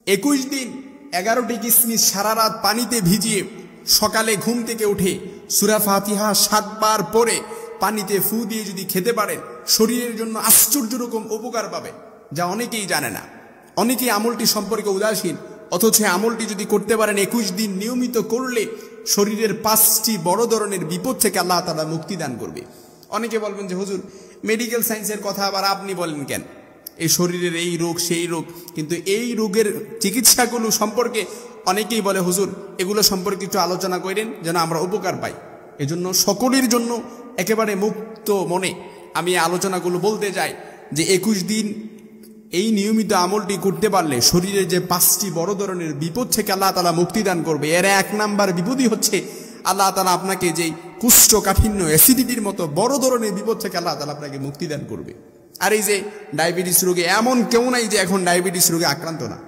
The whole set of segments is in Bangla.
21 দিন 11টি কিসমিস সারা রাত পানিতে ভিজিয়ে সকালে ঘুম থেকে উঠে সূরা ফাতিহা 7 বার পড়ে পানিতে ফু দিয়ে যদি খেতে পারেন, শরীরের জন্য আশ্চর্য রকম উপকার পাবে, যা অনেকেই জানে না। অনেকেই আমলটি সম্পর্কে উদাসীন, অথচ আমলটি যদি করতে পারেন 21 দিন নিয়মিত করলে শরীরের 5টি বড় ধরনের বিপদ থেকে আল্লাহ তাআলা মুক্তি দান করবে। অনেকে বলবেন যে হুজুর, মেডিকেল সায়েন্সের কথা আবার আপনি বলেন কেন? এই শরীরের এই রোগ সেই রোগ, কিন্তু এই রোগের চিকিৎসাগুলো সম্পর্কে অনেকেই বলে হুজুর এগুলো সম্পর্কে একটু আলোচনা করেন যেন আমরা উপকার পাই। এজন্য সকলের জন্য একেবারে মুক্ত মনে আমি আলোচনাগুলো বলতে চাই যে 21 দিন এই নিয়মিত আমলটি করতে পারলে শরীরের যে 5টি বড় ধরনের বিপদ থেকে আল্লাহ তাআলা মুক্তি দান করবে। এর 1 নাম্বার বিপদই হচ্ছে আল্লাহ তাআলা আপনাকে যেই কুষ্ঠকাঠিন্য, অ্যাসিডিটির মতো বড় ধরনের বিপদ থেকে আল্লাহ তাআলা আপনাকে মুক্তি দান করবে। আর এই যে ডায়াবেটিস রোগে, এমন কেউ নাই যে এখন ডায়াবেটিস রোগে আক্রান্ত না,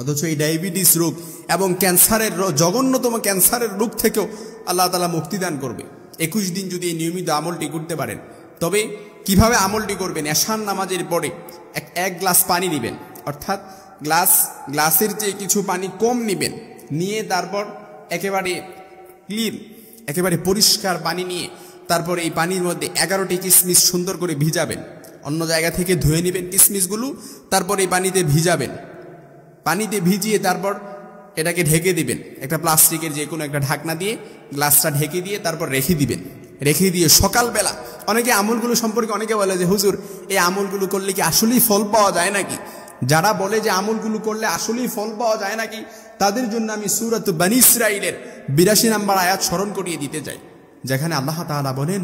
অথচ এই ডায়াবেটিস রোগ এবং ক্যান্সারের জঘন্যতম ক্যান্সারের রোগ থেকেও আল্লাহ তাআলা মুক্তি দান করবে 21 দিন যদি এই নিয়মিত আমলটি করতে পারেন। তবে কিভাবে আমলটি করবেন? এশার নামাজের পরে এক গ্লাস পানি নেবেন, অর্থাৎ গ্লাসের চেয়ে কিছু পানি কম নেবেন, নিয়ে তারপর একেবারে ক্লিন, একেবারে পরিষ্কার পানি নিয়ে তারপর এই পানির মধ্যে 11টি কিসমিস সুন্দর করে ভিজাবেন। অন্য জায়গা থেকে ধুয়ে নেবেন কিসমিসগুলো, তারপর এই পানিতে ভিজাবেন। পানিতে ভিজিয়ে তারপর এটাকে ঢেকে দিবেন, একটা প্লাস্টিকের যে কোনো একটা ঢাকনা দিয়ে গ্লাসটা ঢেকে দিয়ে তারপর রেখে দিবেন। রেখে দিয়ে সকালবেলা, অনেকে আমলগুলো সম্পর্কে অনেকে বলে যে হুজুর এই আমলগুলো করলে কি আসলেই ফল পাওয়া যায় নাকি? যারা বলে যে আমলগুলো করলে আসলেই ফল পাওয়া যায় নাকি, তাদের জন্য আমি সূরাত বনী ইসরাঈলের 82 নম্বর আয়াত স্মরণ করিয়ে দিতে চাই, যেখানে আল্লাহ তাআলা বলেন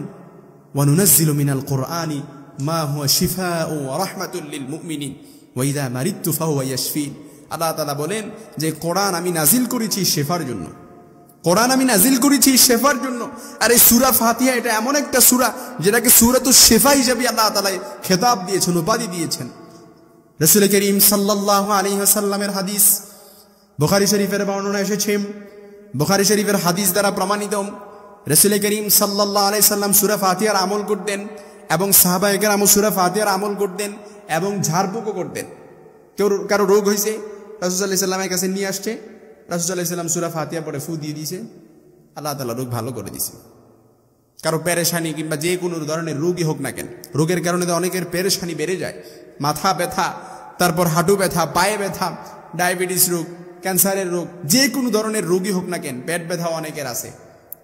ওয়া নুনাজ্জিলু মিনাল কুরআনি মা হুয়া শিফাউ ওয়া রাহমাতুল লিল মুমিনিন ওয়া ইযা মারিদতু ফাহুয়া ইয়াশফিন। আল্লাহ তাআলা বলেন যে কোরআন আমি নাজিল করেছি শেফার জন্য, কোরআন আমি নাজিল করেছি শেফার জন্য। আর এই সূরা ফাতিহা এটা এমন একটা সূরা যেটাকে সূরাতুশ শিফা হিসেবে আল্লাহ তাআলা খেতাব দিয়েছেন, উপাধি দিয়েছেন। রাসূল করিম সাল্লাল্লাহু আলাইহি ওয়াসাল্লামের হাদিস বুখারী শরীফের বর্ণনা এসেছে, বুখারী শরীফের হাদিস দ্বারা প্রমাণিত, রাসূল করিম সাল্লাল্লাহু আলাইহি সাল্লাম সূরা ফাতিহার আমল করতেন এবং সাহাবায়ে কেরাম সূরা ফাতিহার আমল করতেন এবং ঝাড়ফুঁকও করতেন। কারো রোগ হয়েছে, রাসূল সাল্লাল্লাহু আলাইহি সাল্লামের কাছে নিয়ে আসছে, রাসূল সাল্লাল্লাহু আলাইহি সাল্লাম সূরা ফাতিহা পড়ে ফু দিয়ে দিয়েছে, আল্লাহ তাআলা রোগ ভালো করে দিয়েছে। কারো পেরেশানি কিংবা যে কোনো ধরনের রোগই হোক না কেন, রোগের কারণে তো অনেকের পেরেশানি বেড়ে যায়, মাথা ব্যথা, তারপর হাঁটু ব্যথা, পায়ে ব্যথা, ডায়াবেটিস রোগ, ক্যান্সারের রোগ, যে কোনো ধরনের রোগই হোক না কেন, পেট ব্যথাও অনেকের আছে,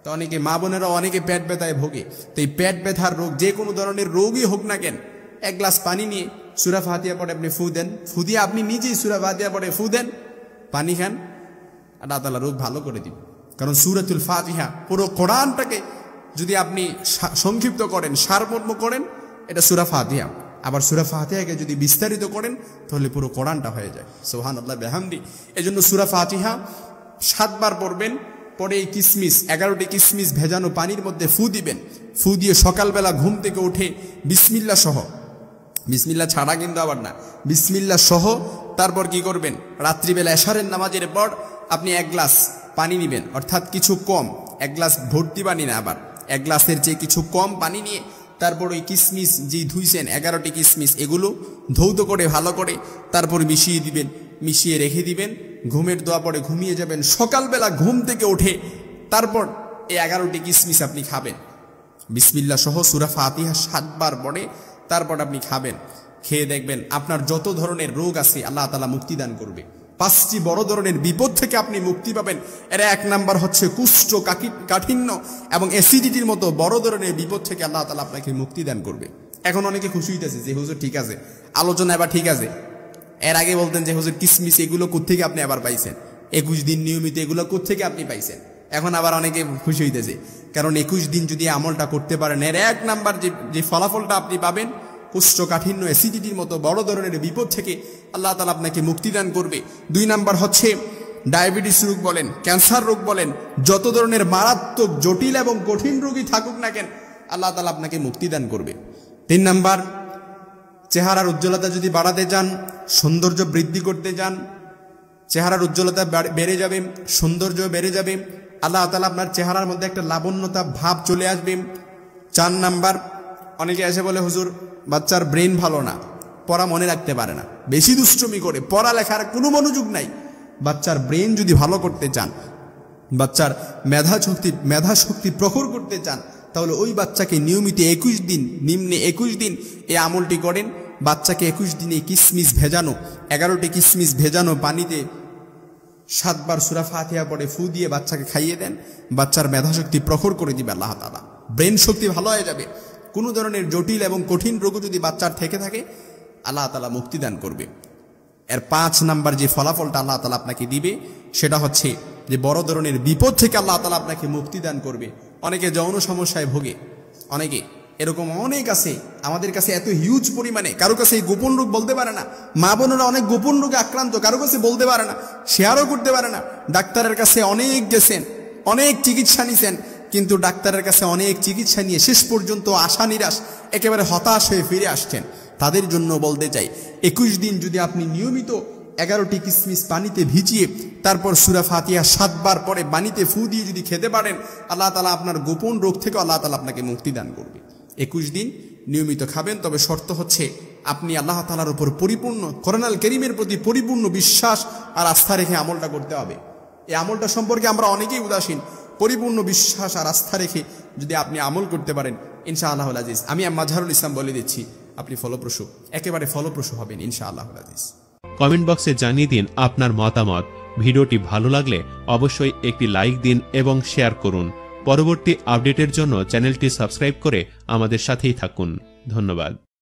তো অনেকে মা বোনেরাও অনেকে পেট ব্যথায় ভোগে। তো এই পেট ব্যথার রোগ, যে কোনো ধরনের রোগই হোক না কেন, 1 গ্লাস পানি নিয়ে সূরা ফাতিহা পড়ে আপনি ফু দেন, ফু দিয়ে আপনি নিজেই সূরা ফাতিহা পড়ে ফু দেন, পানি খান, আল্লাহ তাআলা রোগ ভালো করে দিবেন। কারণ সূরাতুল ফাতিহা পুরো কোরআনটাকে যদি আপনি সংক্ষিপ্ত করেন, সারমর্ম করেন, এটা সূরা ফাতিহা। আবার সূরা ফাতিহাকে যদি বিস্তারিত করেন তাহলে পুরো কোরআনটা হয়ে যায়। সুবহানাল্লাহ বিহামদি। এজন্য সূরা ফাতিহা 7 বার পড়বেন, পরে এই কিসমিস 11টি কিসমিস ভেজানো পানির মধ্যে ফু দিবেন। ফু দিয়ে সকালবেলা ঘুম থেকে উঠে বিসমিল্লাহ সহ, বিসমিল্লাহ ছাড়া কিন্তু আবার না, বিসমিল্লাহ সহ তারপর কি করবেন, রাত্রিবেলা এশারের নামাজের পর আপনি 1 গ্লাস পানি নেবেন, অর্থাৎ কিছু কম, 1 গ্লাস ভর্তি পানি না, আবার 1 গ্লাসের চেয়ে কিছু কম পানি নিয়ে তারপর ওই কিসমিস যেই ধুইছেন 11টি কিসমিস, এগুলো ধৌত করে ভালো করে তারপর মিশিয়ে দিবেন, মিশিয়ে রেখে দিবেন, ঘুমের দোয়া পড়ে ঘুমিয়ে যাবেন। সকালবেলা ঘুম থেকে উঠে তারপর এই 11টি কিসমিস আপনি খাবেন, বিসমিল্লাহ সহ সূরা ফাতিহা 7 বার পড়ে তারপর আপনি খাবেন। খেয়ে দেখবেন আপনার যত ধরনের রোগ আছে আল্লাহ তাআলা মুক্তি দান করবে। 5টি বড় ধরনের বিপদ থেকে আপনি মুক্তি পাবেন। এর 1 নাম্বার হচ্ছে কুষ্ঠকাঠিন্য এবং অ্যাসিডিটির মতো বড় ধরনের বিপদ থেকে আল্লাহ তাআলা আপনাকে মুক্তি দান করবে। এখন অনেকে খুশি হইতেছে যে হুজুর ঠিক আছে, আলোচনা এবার ঠিক আছে। এর আগে বলতেন যে হুজুর কিসমিস এগুলো কোত্থেকে আপনি আবার পাইছেন, 21 দিন নিয়মিত এগুলো কোত্থেকে আপনি পাইছেন। এখন আবার অনেকে খুশি হইতেছে, কারণ 21 দিন যদি আমলটা করতে পারেন, এর 1 নাম্বার যে ফলাফলটা আপনি পাবেন, কুষ্ঠকাঠিন্য অ্যাসিডিটির মতো বড় ধরনের বিপদ থেকে আল্লাহ তাআলা আপনাকে মুক্তি দান করবে। 2 নাম্বার হচ্ছে ডায়াবেটিস রোগ বলেন, ক্যান্সার রোগ বলেন, যত ধরনের মারাত্মক জটিল এবং কঠিন রোগী থাকুক না কেন, আল্লাহ তাআলা আপনাকে মুক্তি দান করবে। 3 নাম্বার, চেহারার উজ্জ্বলতা যদি বাড়াতে চান, সৌন্দর্য বৃদ্ধি করতে চান, চেহারার উজ্জ্বলতা বেড়ে যাবে, সৌন্দর্য বেড়ে যাবে, আল্লাহ তাআলা আপনার চেহারার মধ্যে একটা লাবণ্যতা ভাব চলে আসবে। 4 নাম্বার, অনেকে এসে বলে হুজুর বাচ্চার ব্রেন ভালো না, পড়া মনে রাখতে পারে না, বেশি দুষ্টুমি করে, পড়ালেখার কোনো মনোযোগ নাই। বাচ্চার ব্রেন যদি ভালো করতে চান, বাচ্চার মেধা শক্তি প্রখর করতে চান, তাহলে ওই বাচ্চাকে নিয়মিত 21 দিন, নিম্নে 21 দিন এই আমলটি করেন। বাচ্চাকে 21 দিনে কিশমিশ ভেজানো, 11টি কিশমিশ ভেজানো পানিতে 7 বার সূরা ফাতিহা পড়ে ফু দিয়ে বাচ্চাকে খাইয়ে দেন। বাচ্চার মেধাশক্তি প্রখর করে দিবে আল্লাহ তাআলা, ব্রেন শক্তি ভালো হয়ে যাবে। কোনো ধরনের জটিল এবং কঠিন রোগও যদি বাচ্চার থেকে থাকে আল্লাহ তাআলা মুক্তি দান করবে। এর 5 নাম্বার যে ফলাফলটা আল্লাহ তাআলা আপনাকে দিবে সেটা হচ্ছে যে বড় ধরনের বিপদ থেকে আল্লাহ তাআলা আপনাকে মুক্তি দান করবে। অনেকে যৌন সমস্যায় ভোগে, অনেকে এরকম অনেক আছে আমাদের কাছে, এত হিউজ পরিমাণে, কারো কাছে এই গোপন রোগ বলতে পারে না। মা বোনেরা অনেক গোপন রোগে আক্রান্ত, কারো কাছে বলতে পারে না, শেয়ারও করতে পারে না। ডাক্তারের কাছে অনেক গেছেন, অনেক চিকিৎসা নিছেন, কিন্তু ডাক্তারের কাছে অনেক চিকিৎসা নিয়ে শেষ পর্যন্ত আশা নিরাশ, একেবারে হতাশ হয়ে ফিরে আসছেন। তাদের জন্য বলতে চাই, 21 দিন যদি আপনি নিয়মিত 11টি কিশমিশ পানিতে ভিজিয়ে তারপর সূরা ফাতিহা 7 বার পরে পানিতে ফু দিয়ে যদি খেতে পারেন, আল্লাহ তাআলা আপনার গোপন রোগ থেকে আল্লাহ তাআলা আপনাকে মুক্তি দান করবে। 21 দিন নিয়মিত খাবেন, তবে শর্ত হচ্ছে আপনি আল্লাহ তাআলার উপর পরিপূর্ণ, কোরআনুল কারীমের প্রতি পরিপূর্ণ বিশ্বাস আর আস্থা রেখে আমলটা করতে হবে। এই আমলটা সম্পর্কে আমরা অনেকেই উদাসীন। পরিপূর্ণ বিশ্বাস আর আস্থা রেখে যদি আপনি আমল করতে পারেন, ইনশাআল্লাহুল আজিজ, আমি মাজহারুল ইসলাম বলে দিচ্ছি, আপনি ফলপ্রসূ, একেবারে ফলপ্রসূ হবেন ইনশাআল্লাহুল আজিজ। কমেন্ট বক্সে জানিয়ে দিন আপনার মতামত। ভিডিওটি ভালো লাগলে অবশ্যই একটি লাইক দিন এবং শেয়ার করুন। পরবর্তী আপডেটের জন্য চ্যানেলটি সাবস্ক্রাইব করে আমাদের সাথেই থাকুন। ধন্যবাদ।